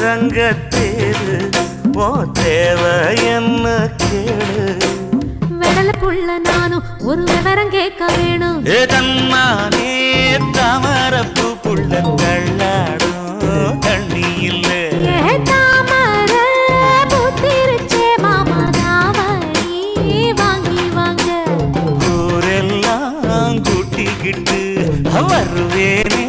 ரங்கத்தேரு ஓ தேவை என்ன கேளு வெடல புள்ள நானும் ஒரு விவரம் கேட்க வேணும் தன்னானே தாமரப்பு புள்ள தள்ளாடும் தண்ணி இல்ல தாமர புத்திருச்சே மாமா தாவணி வாங்கி வாங்க ஊரெல்லாம் கூட்டிக்கிட்டு வருவேனே